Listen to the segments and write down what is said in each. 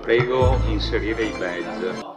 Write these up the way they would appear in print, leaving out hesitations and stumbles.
Prego inserire i badge.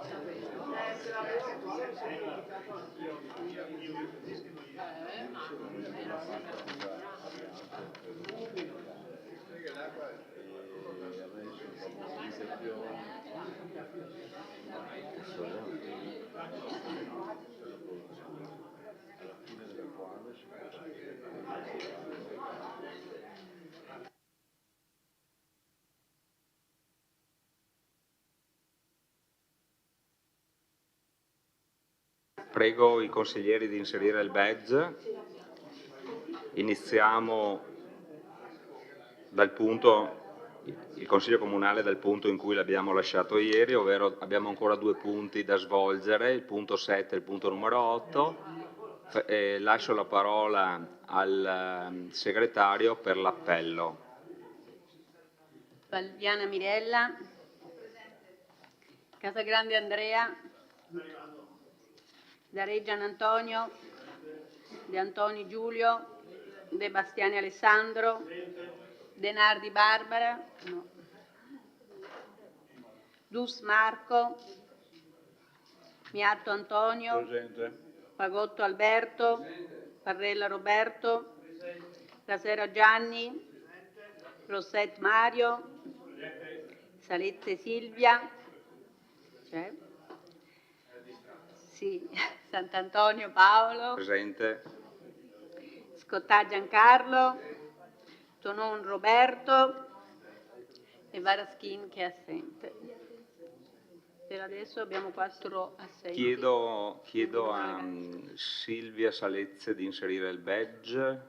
Prego i consiglieri di inserire il badge. Iniziamo dal punto, il Consiglio Comunale dal punto in cui l'abbiamo lasciato ieri, ovvero abbiamo ancora 2 punti da svolgere, il punto 7 e il punto numero 8. Lascio la parola al segretario per l'appello. Valdiana Mirella, Casagrande Andrea, Dareggian Antonio, De Antoni Giulio, De Bastiani Alessandro, De Nardi Barbara, no. Dus Marco, Miatto Antonio, presente. Pagotto Alberto, presente. Parrella Roberto, Casera Gianni, Rosset Mario, Salette Silvia, c'è? Sì. Sant'Antonio Paolo, presente. Scottà Giancarlo, Tonon Roberto e Varaschin che è assente. Per adesso abbiamo 4 assenti. Chiedo a Silvia Salezze di inserire il badge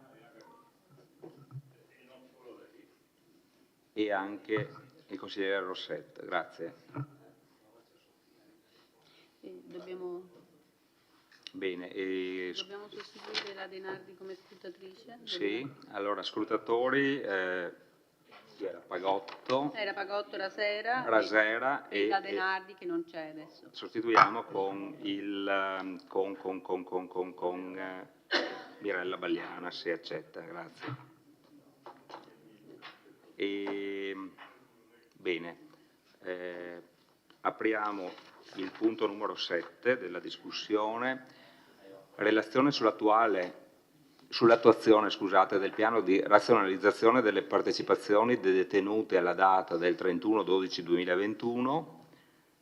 e anche il consigliere Rossetto. Grazie. Bene. Dobbiamo sostituire la De Nardi come scrutatrice? Sì, allora scrutatori, chi era? Pagotto. Era Pagotto Rasera e la De Nardi che non c'è adesso. Sostituiamo con Mirella Bagliana, se accetta, grazie. Bene, apriamo il punto numero 7 della discussione. Relazione sull'attuazione del piano di razionalizzazione delle partecipazioni detenute alla data del 31/12/2021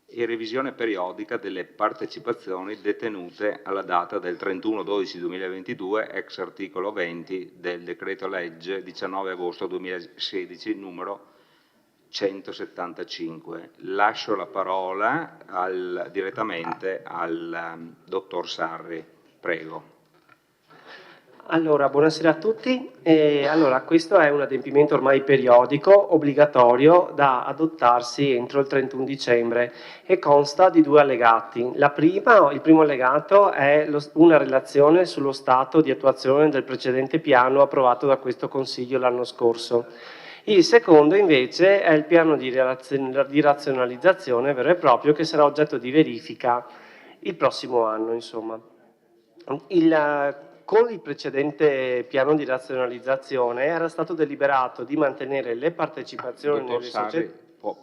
e revisione periodica delle partecipazioni detenute alla data del 31/12/2022 ex articolo 20 del decreto legge 19 agosto 2016 numero 175. Lascio la parola direttamente al dottor Sarri. Prego. Allora, buonasera a tutti. Allora, questo è un adempimento ormai periodico, obbligatorio, da adottarsi entro il 31 dicembre e consta di 2 allegati. Il primo allegato è una relazione sullo stato di attuazione del precedente piano approvato da questo Consiglio l'anno scorso. Il secondo invece è il piano di razionalizzazione vero e proprio che sarà oggetto di verifica il prossimo anno, insomma. Con il precedente piano di razionalizzazione era stato deliberato di mantenere le partecipazioni nelle società. Può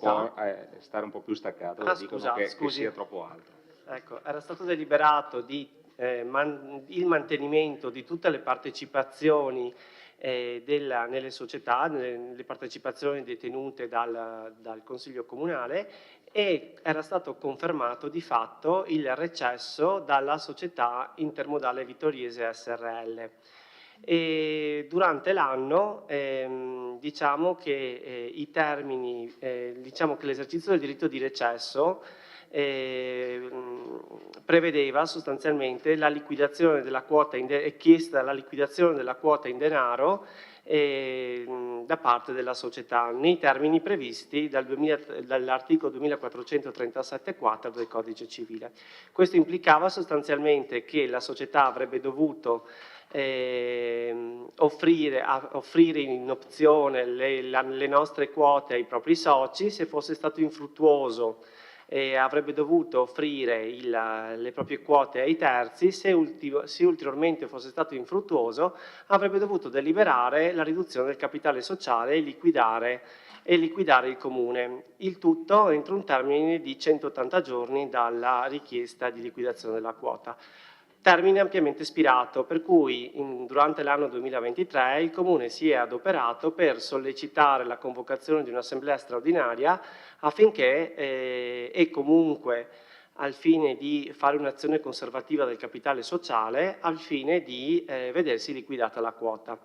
stare un po' più staccato, dicono che sia troppo alto. Ecco, era stato deliberato il mantenimento di tutte le partecipazioni nelle società, nelle partecipazioni detenute dal Consiglio Comunale, e era stato confermato di fatto il recesso dalla società Intermodale Vittoriese SRL. E durante l'anno diciamo che i termini, diciamo che l'esercizio del diritto di recesso prevedeva sostanzialmente la liquidazione della quota chiesta la liquidazione della quota in denaro da parte della società nei termini previsti dall'articolo 2437-4 del Codice Civile. Questo implicava sostanzialmente che la società avrebbe dovuto offrire in opzione le nostre quote ai propri soci. Se fosse stato infruttuoso avrebbe dovuto offrire le proprie quote ai terzi. Se ulteriormente fosse stato infruttuoso avrebbe dovuto deliberare la riduzione del capitale sociale e liquidare e liquidare il comune. Il tutto entro un termine di 180 giorni dalla richiesta di liquidazione della quota. Termine ampiamente spirato, per cui durante l'anno 2023 il Comune si è adoperato per sollecitare la convocazione di un'assemblea straordinaria affinché e comunque al fine di fare un'azione conservativa del capitale sociale, al fine di vedersi liquidata la quota.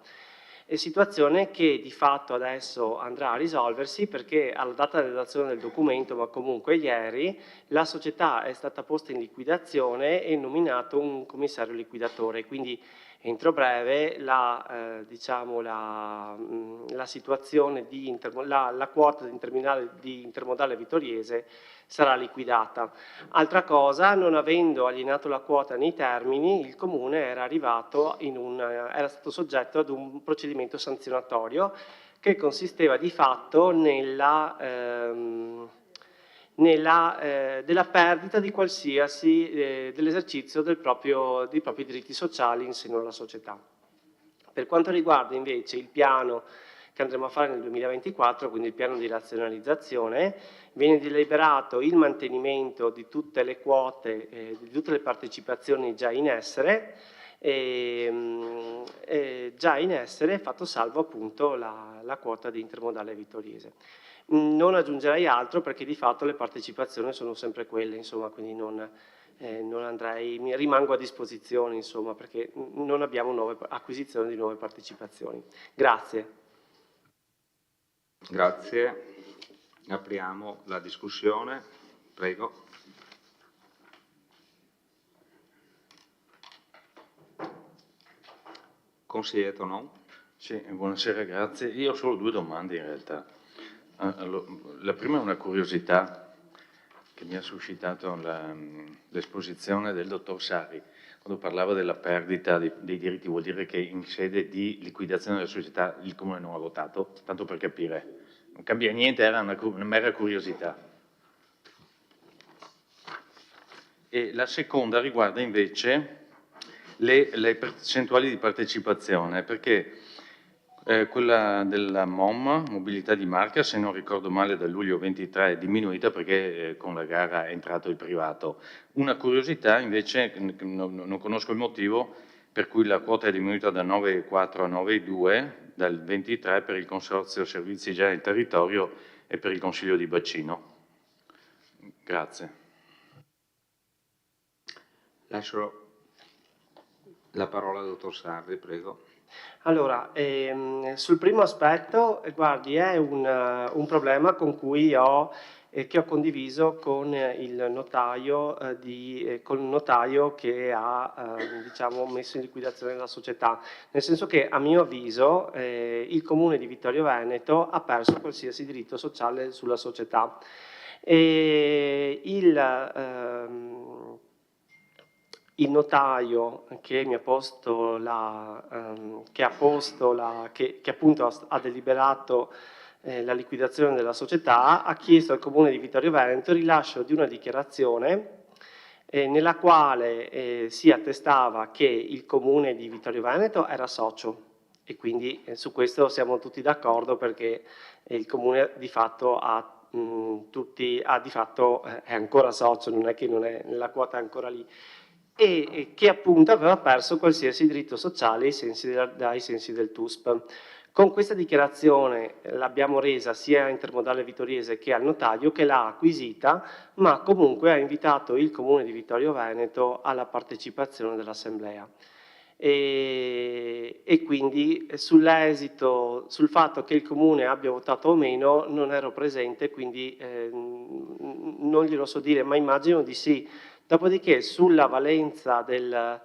Situazione che di fatto adesso andrà a risolversi perché alla data della redazione del documento, ma comunque ieri, la società è stata posta in liquidazione e nominato un commissario liquidatore, quindi entro breve la situazione la quota di intermodale vittoriese sarà liquidata. Altra cosa, non avendo alienato la quota nei termini, il Comune era stato soggetto ad un procedimento sanzionatorio che consisteva di fatto nella perdita di qualsiasi dell'esercizio dei propri diritti sociali in seno alla società. Per quanto riguarda invece il piano che andremo a fare nel 2024, quindi il piano di razionalizzazione, viene deliberato il mantenimento di tutte le quote, di tutte le partecipazioni già in essere, fatto salvo appunto la quota di intermodale vittoriese. Non aggiungerei altro perché di fatto le partecipazioni sono sempre quelle, insomma, quindi non andrei, rimango a disposizione, insomma, perché non abbiamo nuove acquisizioni di nuove partecipazioni. Grazie. Grazie. Apriamo la discussione. Prego. Consigliere Tonon. Sì, buonasera, grazie. Io ho solo due domande in realtà. La prima è una curiosità che mi ha suscitato l'esposizione del dottor Sarri. Quando parlava della perdita dei diritti, vuol dire che in sede di liquidazione della società il Comune non ha votato? Tanto per capire. Non cambia niente, era una mera curiosità. E la seconda riguarda invece le percentuali di partecipazione, perché quella della MOM, Mobilità di Marca, se non ricordo male dal luglio 23 è diminuita perché con la gara è entrato il privato. Una curiosità invece, non conosco il motivo, per cui la quota è diminuita da 9,4 a 9,2 dal 23 per il Consorzio Servizi Generali del Territorio e per il Consiglio di Bacino. Grazie. Lascio la parola al dottor Sarri, prego. Allora, sul primo aspetto, guardi, è un problema con cui che ho condiviso con il notaio, che ha diciamo, messo in liquidazione la società, nel senso che a mio avviso il Comune di Vittorio Veneto ha perso qualsiasi diritto sociale sulla società. E il notaio che mi ha posto che appunto ha deliberato la liquidazione della società, ha chiesto al Comune di Vittorio Veneto il rilascio di una dichiarazione nella quale si attestava che il Comune di Vittorio Veneto era socio e quindi su questo siamo tutti d'accordo perché il Comune di fatto è ancora socio, non è che la quota è ancora lì, e che appunto aveva perso qualsiasi diritto sociale ai sensi del TUSP. Con questa dichiarazione l'abbiamo resa sia a Intermodale Vittoriese che al notaio che l'ha acquisita, ma comunque ha invitato il Comune di Vittorio Veneto alla partecipazione dell'Assemblea. E quindi sull'esito, sul fatto che il Comune abbia votato o meno non ero presente, quindi non glielo so dire, ma immagino di sì. Dopodiché sulla validità del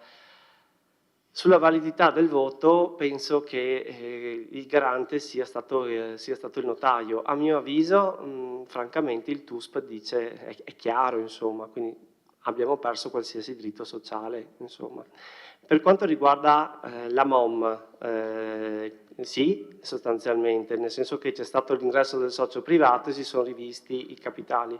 voto penso che il garante sia stato il notaio. A mio avviso, francamente, il TUSP dice, è chiaro, insomma, quindi abbiamo perso qualsiasi diritto sociale, insomma. Per quanto riguarda la MOM, sì, sostanzialmente, nel senso che c'è stato l'ingresso del socio privato e si sono rivisti i capitali.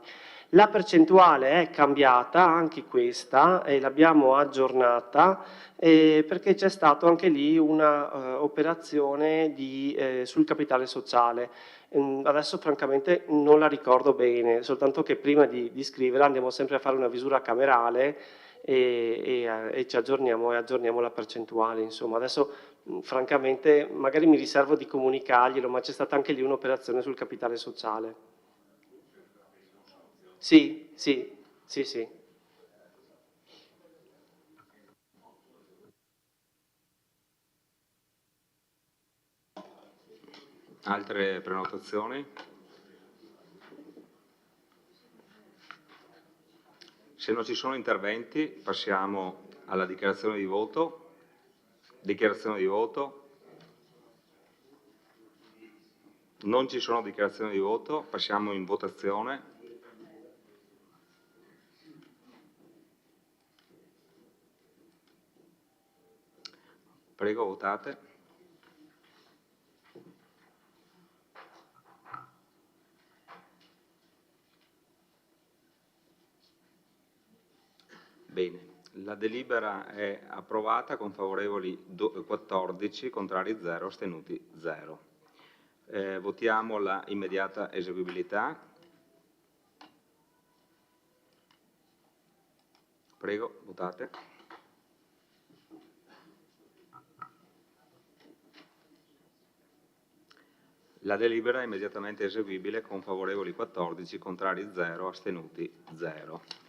La percentuale è cambiata, anche questa, e l'abbiamo aggiornata perché c'è stato anche lì una operazione sul capitale sociale. Adesso francamente non la ricordo bene, soltanto che prima di scriverla andiamo sempre a fare una visura camerale e ci aggiorniamo e aggiorniamo la percentuale. Insomma, adesso francamente magari mi riservo di comunicarglielo, ma c'è stata anche lì un'operazione sul capitale sociale. Sì, sì, sì, sì. Altre prenotazioni? Se non ci sono interventi, passiamo alla dichiarazione di voto. Dichiarazione di voto. Non ci sono dichiarazioni di voto, passiamo in votazione. Prego, votate. Bene, la delibera è approvata con favorevoli 14, contrari 0, astenuti 0. Votiamo la immediata eseguibilità. Prego, votate. La delibera è immediatamente eseguibile con favorevoli 14, contrari 0, astenuti 0.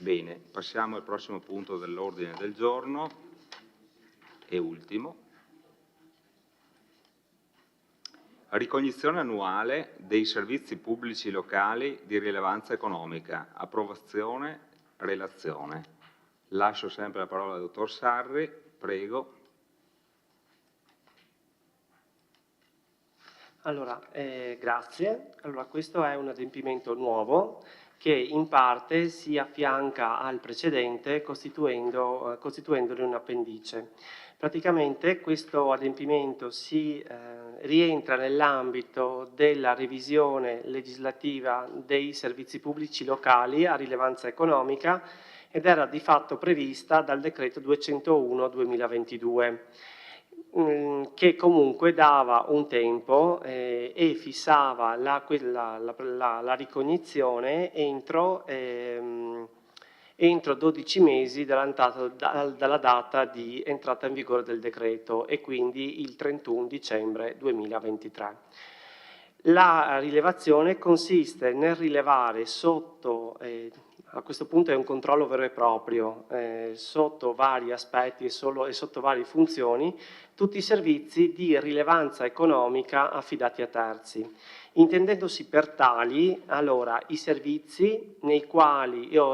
Bene, passiamo al prossimo punto dell'ordine del giorno e ultimo. Ricognizione annuale dei servizi pubblici locali di rilevanza economica. Approvazione, relazione. Lascio sempre la parola al dottor Sarri, prego. Allora, grazie. Allora, questo è un adempimento nuovo che in parte si affianca al precedente costituendone un appendice. Praticamente questo adempimento si rientra nell'ambito della revisione legislativa dei servizi pubblici locali a rilevanza economica ed era di fatto prevista dal decreto 201/2022. Che comunque dava un tempo e fissava la ricognizione entro 12 mesi dalla data di entrata in vigore del decreto e quindi il 31 dicembre 2023. La rilevazione consiste nel rilevare sotto, a questo punto è un controllo vero e proprio, sotto vari aspetti e sotto varie funzioni, tutti i servizi di rilevanza economica affidati a terzi. Intendendosi per tali, allora, i servizi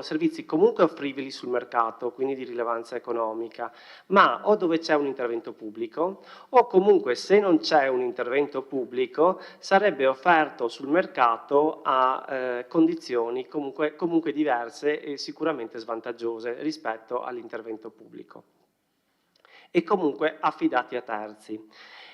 servizi comunque offribili sul mercato, quindi di rilevanza economica, ma o dove c'è un intervento pubblico, o comunque se non c'è un intervento pubblico sarebbe offerto sul mercato a condizioni comunque diverse e sicuramente svantaggiose rispetto all'intervento pubblico e comunque affidati a terzi.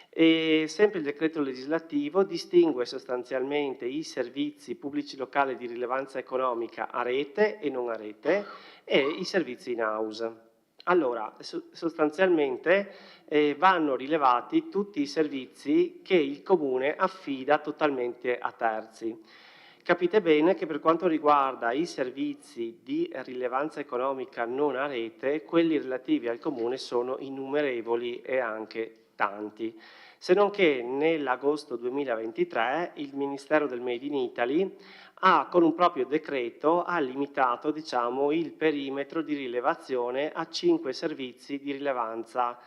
E sempre il decreto legislativo distingue sostanzialmente i servizi pubblici locali di rilevanza economica a rete e non a rete e i servizi in house. Allora, sostanzialmente vanno rilevati tutti i servizi che il Comune affida totalmente a terzi. Capite bene che per quanto riguarda i servizi di rilevanza economica non a rete, quelli relativi al Comune sono innumerevoli e anche tanti. Se non che nell'agosto 2023 il Ministero del Made in Italy con un proprio decreto ha limitato, diciamo, il perimetro di rilevazione a 5 servizi di rilevanza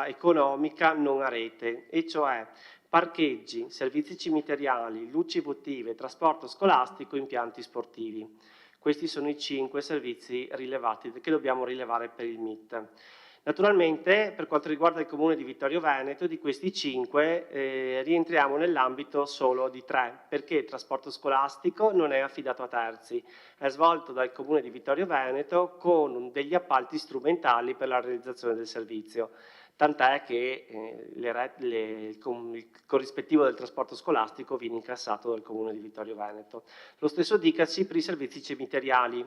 economica non a rete, e cioè parcheggi, servizi cimiteriali, luci votive, trasporto scolastico, impianti sportivi. Questi sono i 5 servizi rilevati che dobbiamo rilevare per il MIT. Naturalmente, per quanto riguarda il Comune di Vittorio Veneto, di questi 5 rientriamo nell'ambito solo di 3, perché il trasporto scolastico non è affidato a terzi, è svolto dal Comune di Vittorio Veneto con degli appalti strumentali per la realizzazione del servizio. Tant'è che il corrispettivo del trasporto scolastico viene incassato dal Comune di Vittorio Veneto. Lo stesso dicasi per i servizi cimiteriali.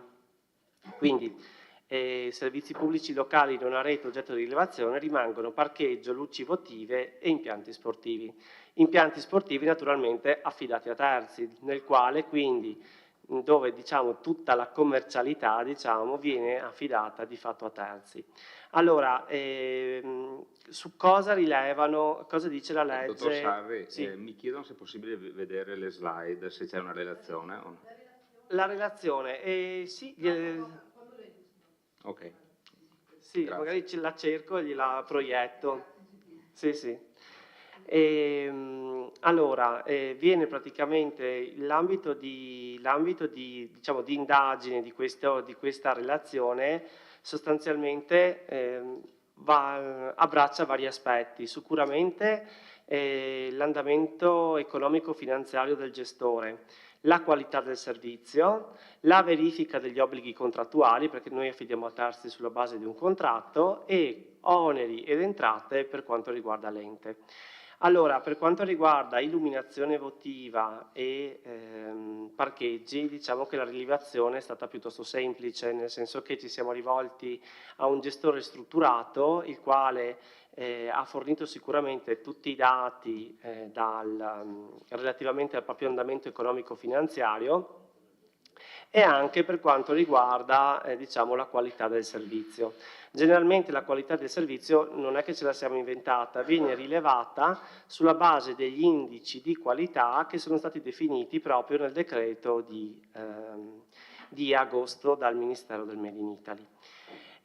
Quindi servizi pubblici locali non a rete oggetto di rilevazione rimangono parcheggio, luci votive e impianti sportivi. Impianti sportivi naturalmente affidati a terzi, nel quale quindi dove diciamo, tutta la commercialità diciamo, viene affidata di fatto a terzi. Allora, su cosa rilevano, cosa dice la legge? Dottor Sarri, Sì. mi chiedono se è possibile vedere le slide, se c'è una relazione o no. La relazione, sì, Ok. sì, Grazie. magari la cerco e gliela proietto. Sì, sì. Allora, viene praticamente l'ambito di diciamo, di indagine di questa relazione sostanzialmente abbraccia vari aspetti. Sicuramente l'andamento economico-finanziario del gestore, la qualità del servizio, la verifica degli obblighi contrattuali, perché noi affidiamo a terzi sulla base di un contratto, e oneri ed entrate per quanto riguarda l'ente. Allora, per quanto riguarda illuminazione votiva e parcheggi, diciamo che la rilevazione è stata piuttosto semplice, nel senso che ci siamo rivolti a un gestore strutturato, il quale ha fornito sicuramente tutti i dati relativamente al proprio andamento economico-finanziario e anche per quanto riguarda diciamo, la qualità del servizio. Generalmente la qualità del servizio non è che ce la siamo inventata, viene rilevata sulla base degli indici di qualità che sono stati definiti proprio nel decreto di agosto dal Ministero del Made in Italy.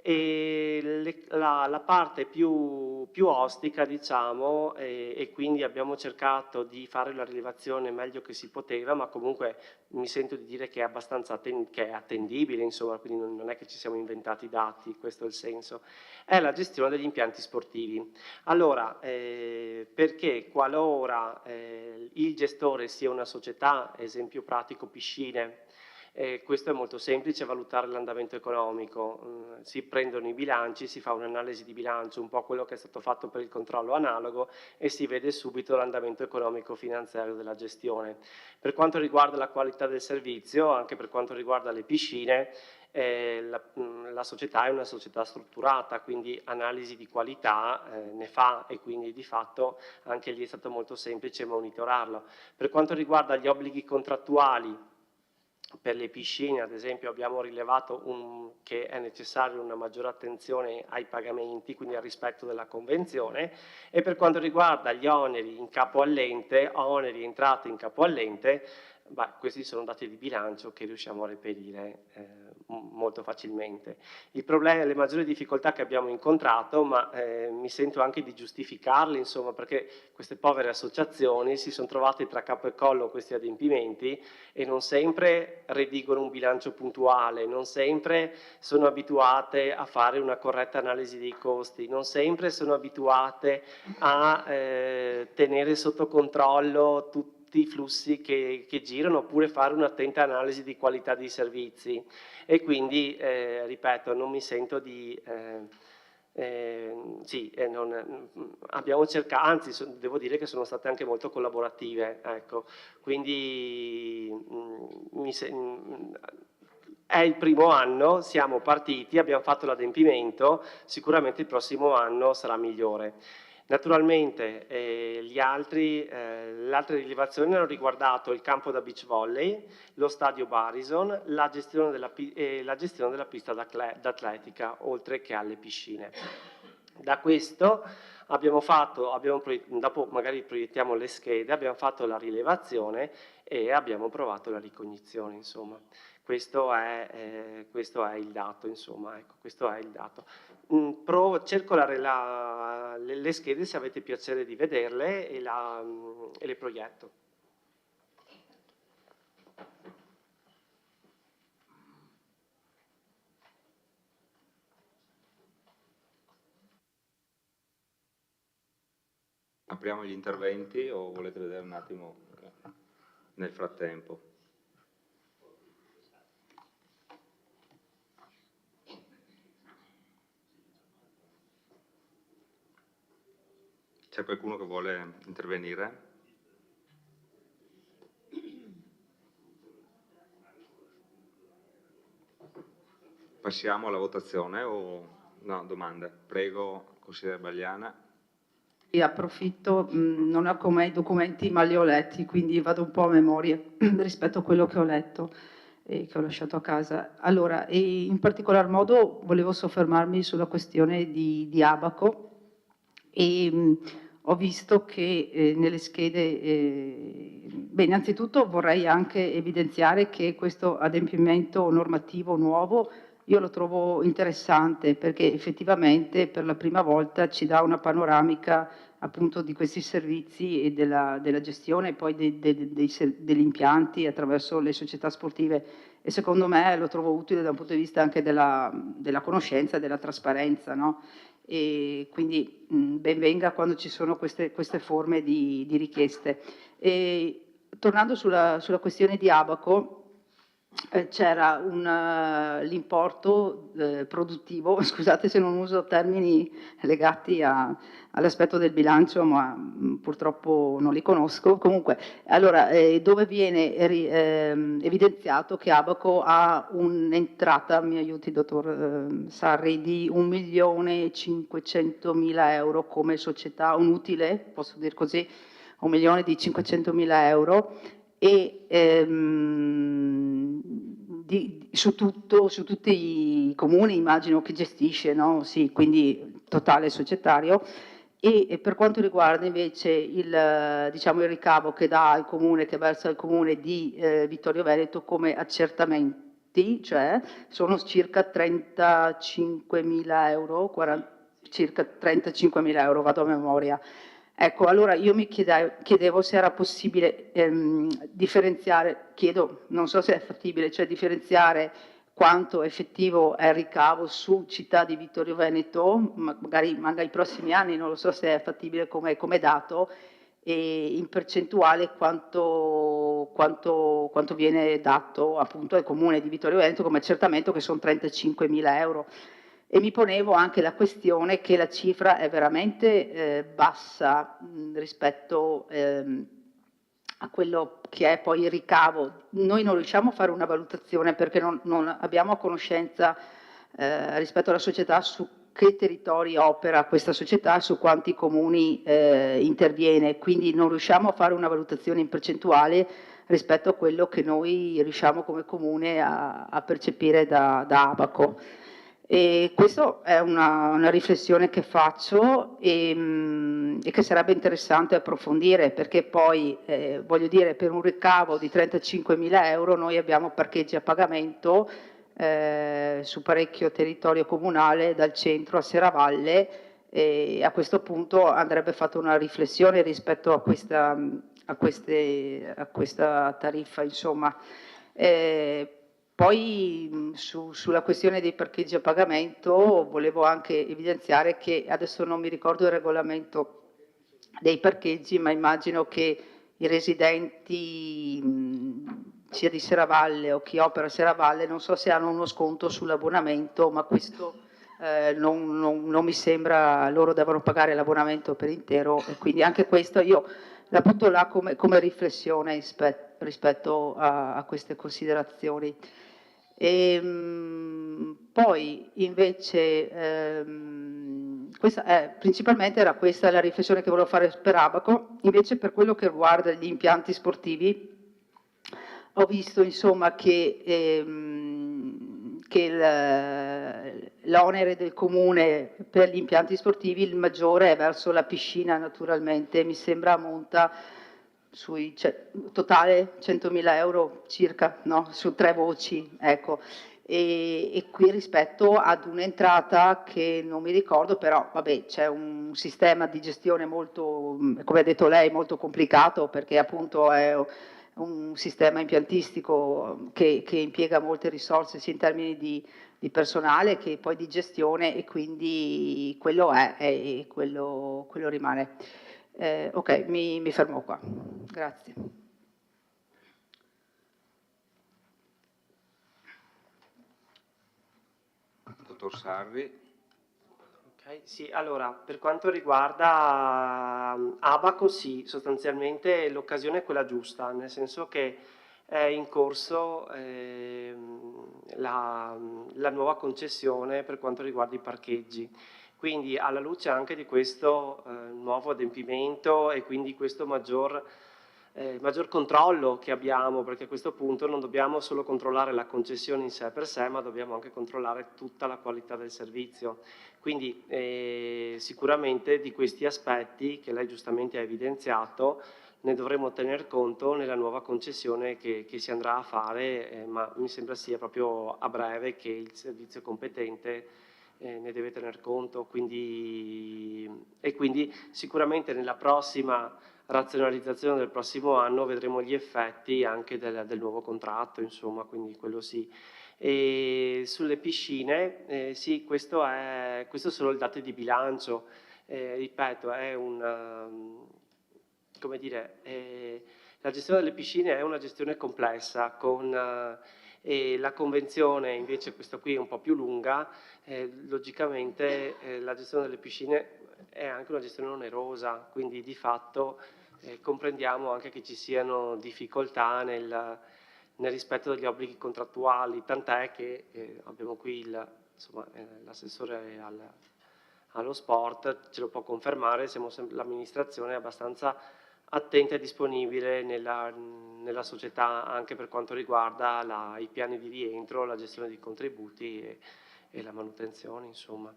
E la parte più ostica, diciamo, e quindi abbiamo cercato di fare la rilevazione meglio che si poteva, ma comunque mi sento di dire che è abbastanza che è attendibile, insomma, quindi non è che ci siamo inventati i dati, questo è il senso, è la gestione degli impianti sportivi. Allora, perché qualora il gestore sia una società, esempio pratico piscine, questo è molto semplice, valutare l'andamento economico, si prendono i bilanci, si fa un'analisi di bilancio, un po' quello che è stato fatto per il controllo analogo e si vede subito l'andamento economico finanziario della gestione. Per quanto riguarda la qualità del servizio, anche per quanto riguarda le piscine, la società è una società strutturata, quindi analisi di qualità ne fa e quindi di fatto anche lì è stato molto semplice monitorarlo. Per quanto riguarda gli obblighi contrattuali, per le piscine, ad esempio, abbiamo rilevato che è necessaria una maggiore attenzione ai pagamenti, quindi al rispetto della convenzione, e per quanto riguarda gli oneri in capo all'ente, oneri entrate in capo all'ente, questi sono dati di bilancio che riusciamo a reperire molto facilmente. Il problema, le maggiori difficoltà che abbiamo incontrato, ma mi sento anche di giustificarle, insomma, perché queste povere associazioni si sono trovate tra capo e collo questi adempimenti e non sempre redigono un bilancio puntuale, non sempre sono abituate a fare una corretta analisi dei costi, non sempre sono abituate a tenere sotto controllo tutti i flussi che girano, oppure fare un'attenta analisi di qualità dei servizi. E quindi, ripeto, non mi sento di... abbiamo cercato, anzi devo dire che sono state anche molto collaborative, ecco. Quindi è il primo anno, siamo partiti, abbiamo fatto l'adempimento, sicuramente il prossimo anno sarà migliore. Naturalmente le altre rilevazioni hanno riguardato il campo da beach volley, lo stadio Barison, la gestione della pista d'atletica, oltre che alle piscine. Da questo dopo magari proiettiamo le schede, abbiamo fatto la rilevazione e abbiamo provato la ricognizione, insomma. Questo è il dato, insomma, ecco, questo è il dato. Cerco le schede se avete piacere di vederle e le proietto. Apriamo gli interventi o volete vedere un attimo nel frattempo? C'è qualcuno che vuole intervenire? passiamo alla votazione o no, domanda? Prego, consigliere Bagliana. E approfitto, non ho con me i documenti ma li ho letti, quindi vado un po' a memoria rispetto a quello che ho letto e che ho lasciato a casa. Allora, e in particolar modo volevo soffermarmi sulla questione di Abaco e ho visto che nelle schede, beh, innanzitutto vorrei anche evidenziare che questo adempimento normativo nuovo io lo trovo interessante perché effettivamente per la prima volta ci dà una panoramica appunto di questi servizi e della gestione poi degli impianti attraverso le società sportive e secondo me lo trovo utile da un punto di vista anche della conoscenza, della trasparenza, no? E quindi ben venga quando ci sono queste forme di richieste. E, tornando sulla questione di Abaco, c'era l'importo produttivo, scusate se non uso termini legati all'aspetto del bilancio, ma purtroppo non li conosco. Comunque, allora, dove viene evidenziato che Abaco ha un'entrata, mi aiuti dottor Sarri, di 1.500.000 euro come società, un utile, posso dire così, 1.500.000 euro e su tutti i comuni immagino che gestisce, no? Sì, quindi totale societario. E per quanto riguarda invece diciamo, il ricavo che dà al comune, che versa al comune di Vittorio Veneto come accertamenti, cioè sono circa 35.000 euro, circa 35.000 euro, vado a memoria. Ecco, allora io mi chiedevo se era possibile differenziare, non so se è fattibile, cioè differenziare quanto effettivo è il ricavo su città di Vittorio Veneto, magari ai prossimi anni, non lo so se è fattibile come dato, e in percentuale quanto viene dato appunto al comune di Vittorio Veneto come accertamento, che sono 35.000 euro. E mi ponevo anche la questione che la cifra è veramente bassa rispetto a quello che è poi il ricavo. Noi non riusciamo a fare una valutazione perché non abbiamo conoscenza rispetto alla società su che territori opera questa società, su quanti comuni interviene, quindi non riusciamo a fare una valutazione in percentuale rispetto a quello che noi riusciamo come comune a percepire da Abaco. E questa è una riflessione che faccio e che sarebbe interessante approfondire perché poi, voglio dire, per un ricavo di 35.000 euro noi abbiamo parcheggi a pagamento su parecchio territorio comunale dal centro a Serravalle e a questo punto andrebbe fatta una riflessione rispetto a questa tariffa, insomma. Poi sulla questione dei parcheggi a pagamento volevo anche evidenziare che adesso non mi ricordo il regolamento dei parcheggi, ma immagino che i residenti sia di Serravalle o chi opera a Serravalle non so se hanno uno sconto sull'abbonamento, ma questo non mi sembra, loro devono pagare l'abbonamento per intero e quindi anche questo io la butto là come riflessione rispetto a queste considerazioni. Poi invece principalmente era questa la riflessione che volevo fare per Abaco. Invece per quello che riguarda gli impianti sportivi ho visto insomma che l'onere del comune per gli impianti sportivi il maggiore è verso la piscina, naturalmente mi sembra ammonta sui totale 100.000 euro circa, no? Su 3 voci, ecco. E qui rispetto ad un'entrata che non mi ricordo, però vabbè, c'è un sistema di gestione molto, come ha detto lei, molto complicato perché appunto è un sistema impiantistico che impiega molte risorse sia in termini di personale che poi di gestione e quindi quello è e quello rimane. Ok, mi fermo qua. Grazie. Dottor Sarri. Okay, sì, allora, per quanto riguarda Abaco, sì, sostanzialmente l'occasione è quella giusta, nel senso che è in corso la nuova concessione per quanto riguarda i parcheggi. Quindi alla luce anche di questo nuovo adempimento e quindi questo maggior controllo che abbiamo, perché a questo punto non dobbiamo solo controllare la concessione in sé per sé, ma dobbiamo anche controllare tutta la qualità del servizio. Quindi sicuramente di questi aspetti che lei giustamente ha evidenziato ne dovremo tener conto nella nuova concessione che si andrà a fare, ma mi sembra sia proprio a breve che il servizio competente ne deve tener conto. Quindi sicuramente nella prossima razionalizzazione del prossimo anno vedremo gli effetti anche del nuovo contratto, insomma, quindi quello sì. E sulle piscine, sì, questo sono i dati di bilancio. Ripeto, è come dire, la gestione delle piscine è una gestione complessa, e la convenzione invece, questa qui è un po' più lunga, logicamente la gestione delle piscine è anche una gestione onerosa, quindi di fatto comprendiamo anche che ci siano difficoltà nel rispetto degli obblighi contrattuali, tant'è che abbiamo qui l'assessore allo sport, ce lo può confermare, l'amministrazione è abbastanza attenta e disponibile nella società anche per quanto riguarda i piani di rientro, la gestione dei contributi e la manutenzione, insomma.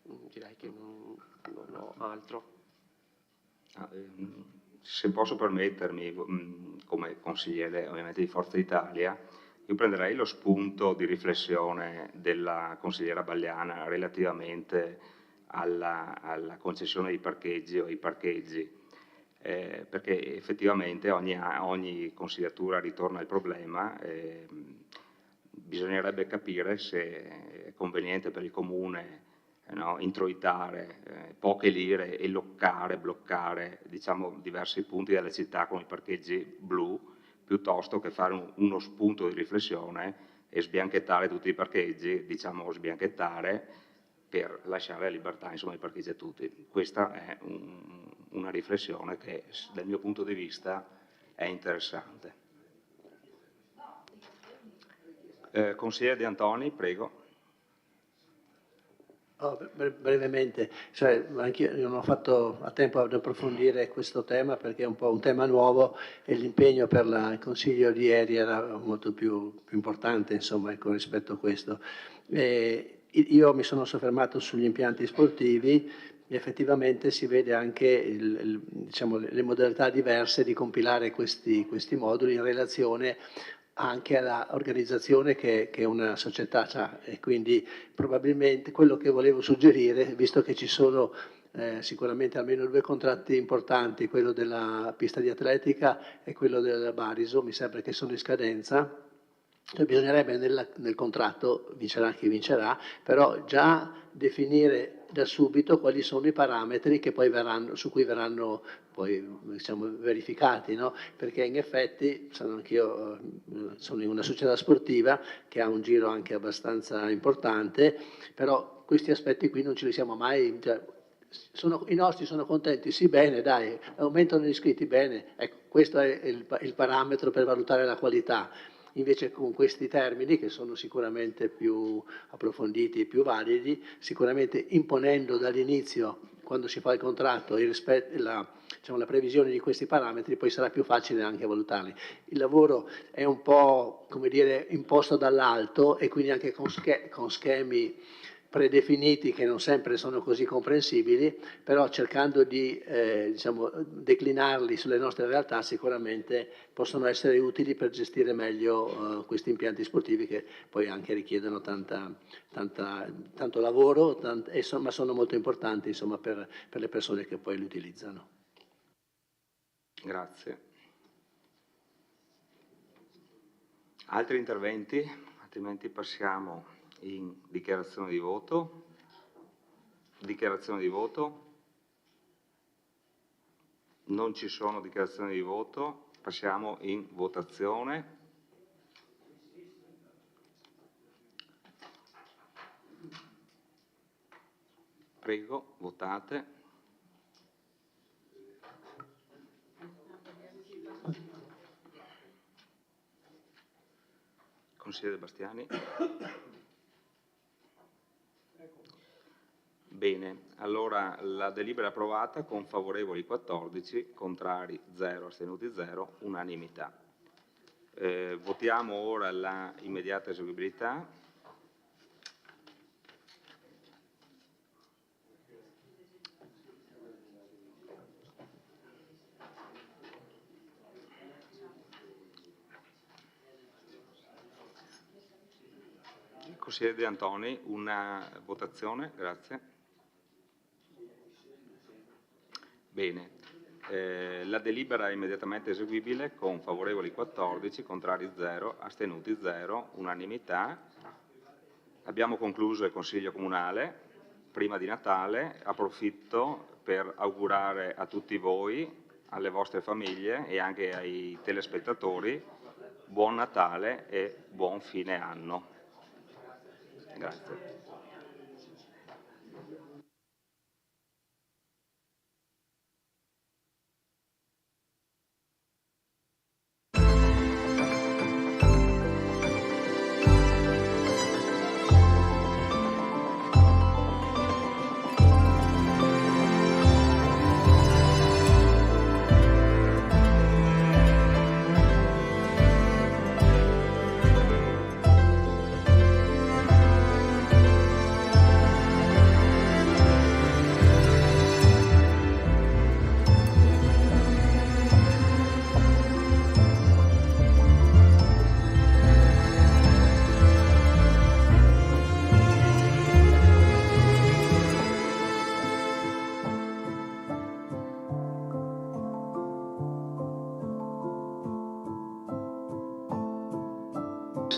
Direi che non ho altro. Se posso permettermi, come consigliere ovviamente di Forza Italia, io prenderei lo spunto di riflessione della consigliera Bagliana relativamente alla concessione dei parcheggi o ai parcheggi, perché effettivamente ogni consigliatura ritorna al problema. Bisognerebbe capire se è conveniente per il Comune introitare poche lire e bloccare diciamo, diversi punti della città con i parcheggi blu, piuttosto che fare uno spunto di riflessione e sbianchettare tutti i parcheggi, diciamo sbianchettare per lasciare la libertà insomma, ai parcheggi a tutti. Questa è una riflessione che dal mio punto di vista è interessante. Consigliere De Antoni, prego. Brevemente, cioè, anche io non ho fatto a tempo ad approfondire questo tema perché è un po' un tema nuovo e l'impegno per il Consiglio di ieri era molto più importante, insomma, ecco, rispetto a questo. Io mi sono soffermato sugli impianti sportivi e effettivamente si vede anche diciamo, le modalità diverse di compilare questi moduli in relazione anche all'organizzazione che una società ha, e quindi probabilmente quello che volevo suggerire, visto che ci sono sicuramente almeno 2 contratti importanti, quello della pista di atletica e quello della Bariso, mi sembra che sono in scadenza, cioè bisognerebbe nel contratto, vincerà chi vincerà, però già definire da subito quali sono i parametri che poi su cui verranno poi diciamo, verificati, no? Perché in effetti anch'io sono in una società sportiva che ha un giro anche abbastanza importante, però questi aspetti qui non ce li siamo mai, cioè, i nostri sono contenti, sì bene, dai, aumentano gli iscritti, bene, ecco, questo è il parametro per valutare la qualità. Invece con questi termini, che sono sicuramente più approfonditi e più validi, sicuramente imponendo dall'inizio, quando si fa il contratto, diciamo, la previsione di questi parametri, poi sarà più facile anche valutarli. Il lavoro è un po', come dire, imposto dall'alto e quindi anche con schemi predefiniti che non sempre sono così comprensibili, però cercando di diciamo, declinarli sulle nostre realtà sicuramente possono essere utili per gestire meglio questi impianti sportivi che poi anche richiedono tanto lavoro, ma sono molto importanti insomma, per le persone che poi li utilizzano. Grazie. Altri interventi? Altrimenti passiamo in dichiarazione di voto. Dichiarazione di voto. Non ci sono dichiarazioni di voto. Passiamo in votazione. Prego, votate. Consigliere Bastiani. Bene, allora la delibera è approvata con favorevoli 14, contrari 0, astenuti 0, unanimità. Votiamo ora la immediata eseguibilità. Consigliere De Antoni, una votazione, grazie. Bene, la delibera è immediatamente eseguibile con favorevoli 14, contrari 0, astenuti 0, unanimità. Abbiamo concluso il Consiglio Comunale. Prima di Natale approfitto per augurare a tutti voi, alle vostre famiglie e anche ai telespettatori buon Natale e buon fine anno. Grazie.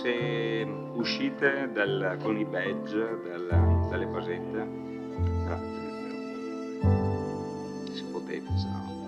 Se uscite con i badge dalle basette, grazie, se potete, se no.